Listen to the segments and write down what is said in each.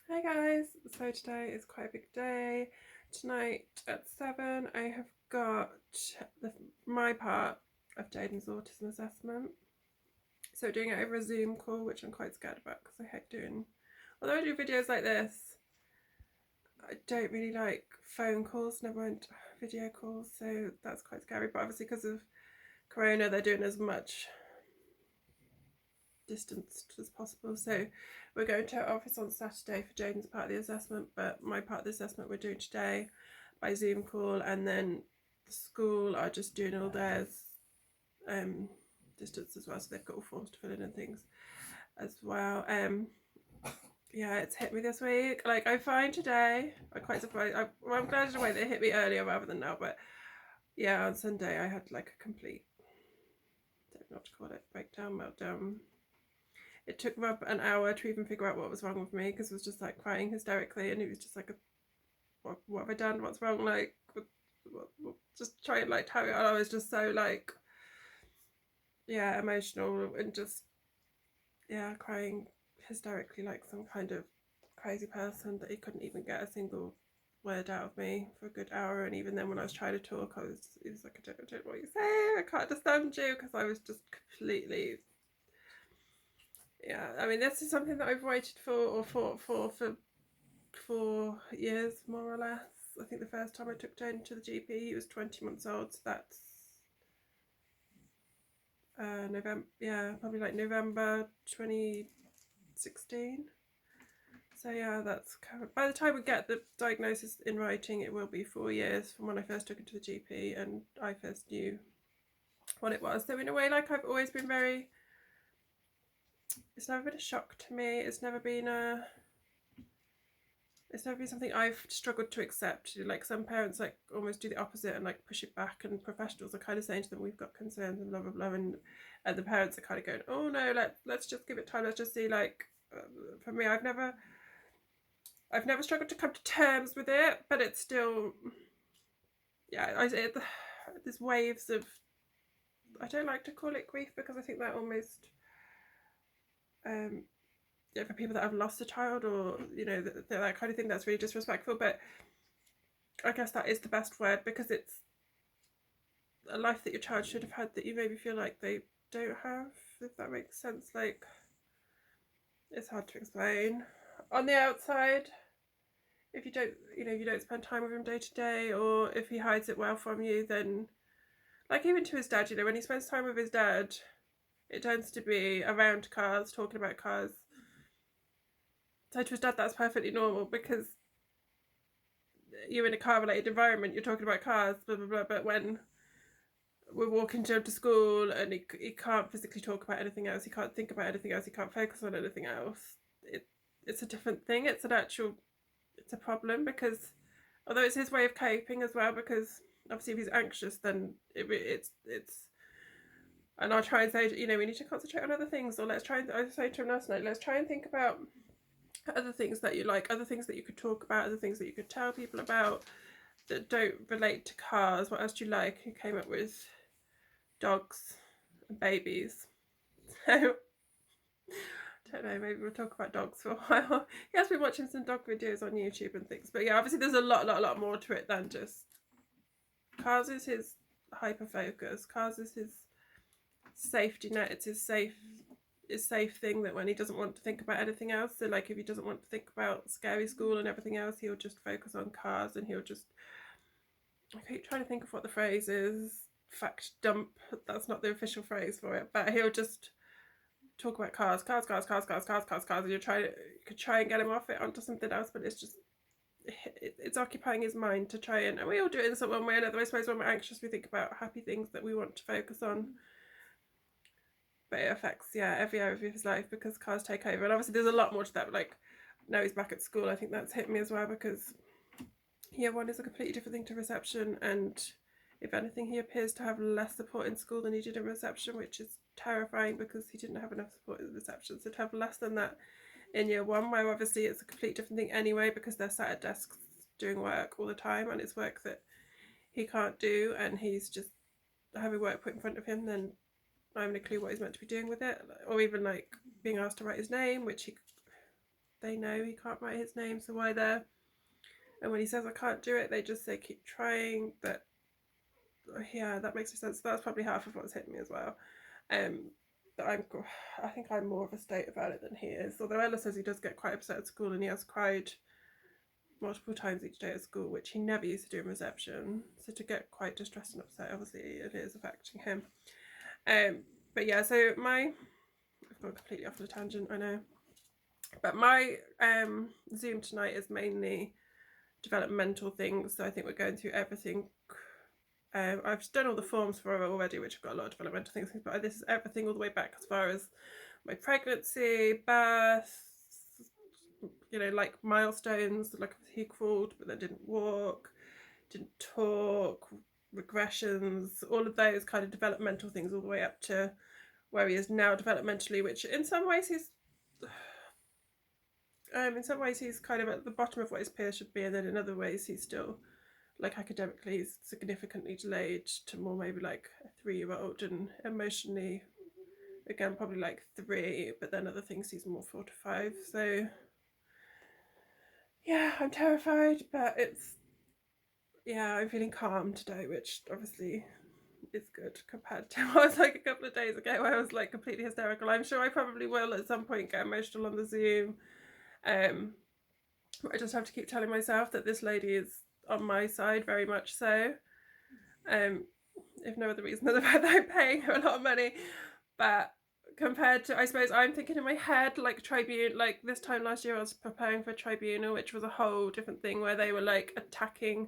Hi guys, so today is quite a big day. Tonight at 7 I have got my part of Jaden's autism assessment. So doing it over a Zoom call, which I'm quite scared about because I hate doing, although I do videos like this, I don't really like phone calls, never mind video calls, so that's quite scary. But obviously because of Corona they're doing as much distanced as possible. So we're going to our office on Saturday for Jaden's part of the assessment, but my part of the assessment we're doing today by Zoom call, and then the school are just doing all theirs distance as well, so they've got all forms to fill in and things as well. Yeah, it's hit me this week. Like, I find today, I'm quite surprised. I'm glad in a way that it hit me earlier rather than now, but yeah, on Sunday I had like a complete, I don't know what to call it, breakdown, meltdown. It took Rob an hour to even figure out what was wrong with me because I was just like crying hysterically, and he was just like, what have I done? What's wrong? Like, just trying like tell me. I was just so like, yeah, emotional and just, yeah, crying hysterically like some kind of crazy person that he couldn't even get a single word out of me for a good hour. And even then when I was trying to talk, he was like, I don't know what you say, I can't understand you, because I was just completely, yeah, I mean, this is something that I've waited for or fought for 4 years more or less. I think the first time I took Jane to the GP he was 20 months old, so that's November, yeah, probably like November 2016. So yeah, that's covered. By the time we get the diagnosis in writing, it will be 4 years from when I first took it to the GP and I first knew what it was. So in a way, like, I've always been very, it's never been a shock to me. It's never been something I've struggled to accept. Like, some parents like almost do the opposite and like push it back, and professionals are kind of saying to them, we've got concerns and blah blah blah, and the parents are kind of going, oh no, let's just give it time, let's just see. Like, for me, I've never struggled to come to terms with it, but it's still, yeah, there's waves of, I don't like to call it grief because I think that almost, yeah, for people that have lost a child, or that kind of thing, that's really disrespectful. But I guess that is the best word, because it's a life that your child should have had that you maybe feel like they don't have, if that makes sense. Like, it's hard to explain on the outside. If you don't, if you don't spend time with him day to day, or if he hides it well from you, then, like, even to his dad, when he spends time with his dad, it tends to be around cars, talking about cars. So to his dad, that's perfectly normal, because you're in a car-related environment, you're talking about cars, blah blah blah. But when we're walking Joe to school and he can't physically talk about anything else, he can't think about anything else, he can't focus on anything else, it's a different thing. It's a problem, because although it's his way of coping as well, because obviously if he's anxious, then it's and I'll try and say, we need to concentrate on other things, or let's try and, I say to him last night, let's try and think about other things that you like, other things that you could talk about, other things that you could tell people about that don't relate to cars. What else do you like? He came up with dogs and babies. So I don't know, maybe we'll talk about dogs for a while. He has been watching some dog videos on YouTube and things, but yeah, obviously there's a lot more to it than just cars. Is his hyper focus. Cars is his safety net. It's his safe thing, that when he doesn't want to think about anything else, so like if he doesn't want to think about scary school and everything else, he'll just focus on cars, and he'll just, I keep trying to think of what the phrase is, fact dump, that's not the official phrase for it, but he'll just talk about cars, and you could try and get him off it onto something else, but it's just, it's occupying his mind to try, and we all do it in some one way or another. I suppose when we're anxious, we think about happy things that we want to focus on, but it affects, yeah, every area of his life, because cars take over. And obviously there's a lot more to that, but like, now he's back at school, I think that's hit me as well, because year one is a completely different thing to reception, and if anything, he appears to have less support in school than he did in reception, which is terrifying, because he didn't have enough support in reception. So to have less than that in year one, where obviously it's a completely different thing anyway, because they're sat at desks doing work all the time, and it's work that he can't do, and he's just having work put in front of him, then I haven't a clue what he's meant to be doing with it. Or even like being asked to write his name, which he they know he can't write his name, so why they're, and when he says I can't do it, they just say keep trying. But yeah, that makes sense. That's probably half of what's hit me as well. But I think I'm more of a state about it than he is. Although Ella says he does get quite upset at school, and he has cried multiple times each day at school, which he never used to do in reception. So to get quite distressed and upset, obviously it is affecting him. But yeah, so I've gone completely off on a tangent, I know. But my Zoom tonight is mainly developmental things. So I think we're going through everything. I've done all the forms for her already, which have got a lot of developmental things, but this is everything all the way back as far as my pregnancy, birth, like milestones, like he crawled but then didn't walk, didn't talk, regressions, all of those kind of developmental things, all the way up to where he is now developmentally, which in some ways he's kind of at the bottom of what his peers should be, and then in other ways he's still, like, academically he's significantly delayed to more maybe like a 3-year-old, and emotionally again probably like 3, but then other things he's more 4 to 5. So yeah, I'm terrified, but I'm feeling calm today, which obviously is good compared to what I was like a couple of days ago where I was like completely hysterical. I'm sure I probably will at some point get emotional on the Zoom. I just have to keep telling myself that this lady is on my side, very much so. If no other reason than the fact that I'm paying her a lot of money. But compared to, I suppose I'm thinking in my head, like tribunal, like this time last year I was preparing for a tribunal, which was a whole different thing where they were like attacking.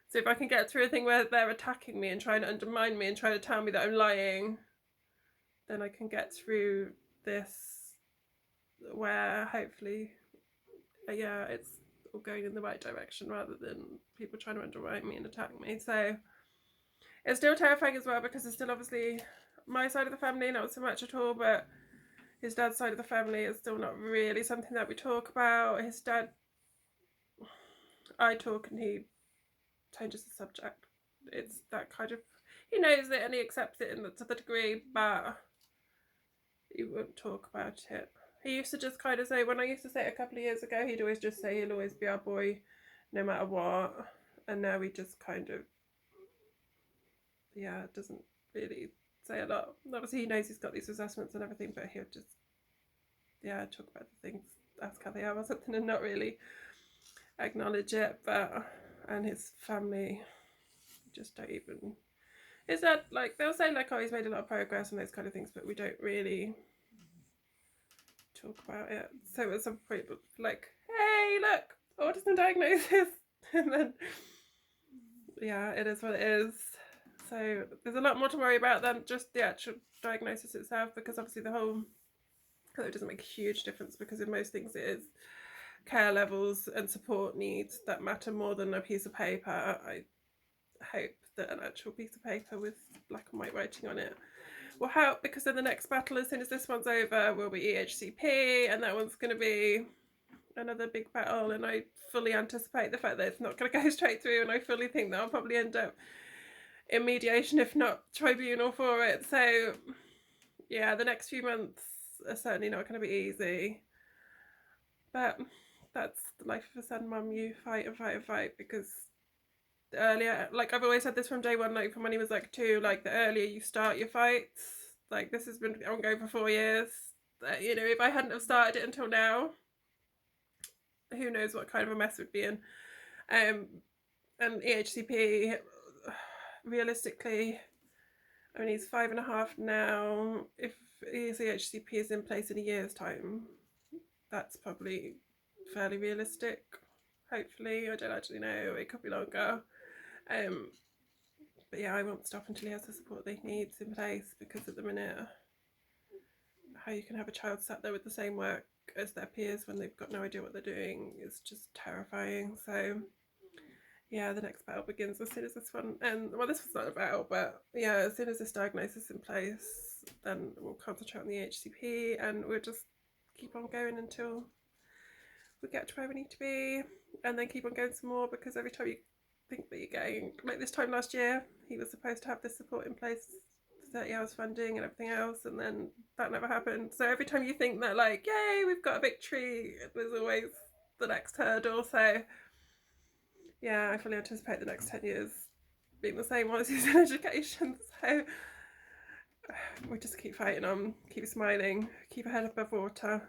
So if I can get through a thing where they're attacking me and trying to undermine me and trying to tell me that I'm lying, then I can get through this where hopefully, it's all going in the right direction rather than people trying to undermine me and attack me. So it's still terrifying as well, because it's still obviously my side of the family, not so much at all, but his dad's side of the family is still not really something that we talk about. His dad, I talk and he changes the subject. It's that kind of, he knows it and he accepts it to the degree, but he won't talk about it. He used to just kind of say, when I used to say it a couple of years ago, he'd always just say he'll always be our boy no matter what. And now he just kind of, doesn't really say a lot. Obviously he knows he's got these assessments and everything, but he'll just, talk about the things, ask how they are or something, and not really acknowledge it. But, and his family just don't even, is that like, they'll say like, oh, he's made a lot of progress and those kind of things, but we don't really talk about it. So at some point, like, hey, look, autism diagnosis, and then it is what it is. So there's a lot more to worry about than just the actual diagnosis itself, because obviously it doesn't make a huge difference, because in most things it is care levels and support needs that matter more than a piece of paper. I hope that an actual piece of paper with black and white writing on it will help, because then the next battle, as soon as this one's over, will be EHCP, and that one's going to be another big battle, and I fully anticipate the fact that it's not going to go straight through, and I fully think that I'll probably end up in mediation, if not tribunal, for it. So the next few months are certainly not going to be easy, but that's the life of a son mum. You fight and fight and fight, because the earlier, like I've always said this from day one, like from when he was like 2, like the earlier you start your fights, like this has been ongoing for 4 years, if I hadn't have started it until now, who knows what kind of a mess we'd be in. And EHCP, realistically, I mean, he's 5.5 now. If his EHCP is in place in a year's time, that's probably fairly realistic. Hopefully, I don't actually know. It could be longer. But I won't stop until he has the support that he needs in place, because at the minute, how you can have a child sat there with the same work as their peers when they've got no idea what they're doing is just terrifying. So the next battle begins as soon as this one, and well, this was not a battle, but as soon as this diagnosis is in place, then we'll concentrate on the HCP, and we'll just keep on going until we get to where we need to be, and then keep on going some more, because every time you think that you're getting, like this time last year, he was supposed to have this support in place, 30 hours funding and everything else, and then that never happened. So every time you think that, like, yay, we've got a victory, there's always the next hurdle. So yeah, I fully anticipate the next 10 years being the same while he's in education. So we just keep fighting on, keep smiling, keep a head above water.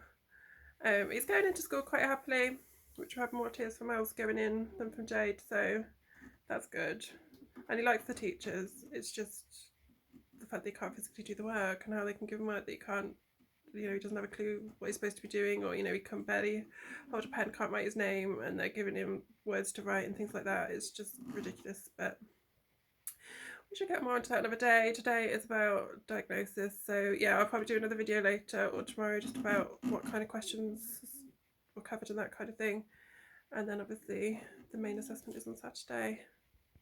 He's going into school quite happily, which will have more tears from Miles going in than from Jade, so that's good. And he likes the teachers. It's just the fact that he can't physically do the work and how they can give him work that he can't, you know, he doesn't have a clue what he's supposed to be doing, or, you know, he can barely hold a pen, can't write his name, and they're giving him words to write and things like that. It's just ridiculous, but we should get more into that another day. Today is about diagnosis, so yeah, I'll probably do another video later or tomorrow just about what kind of questions were covered and that kind of thing. And then obviously the main assessment is on Saturday.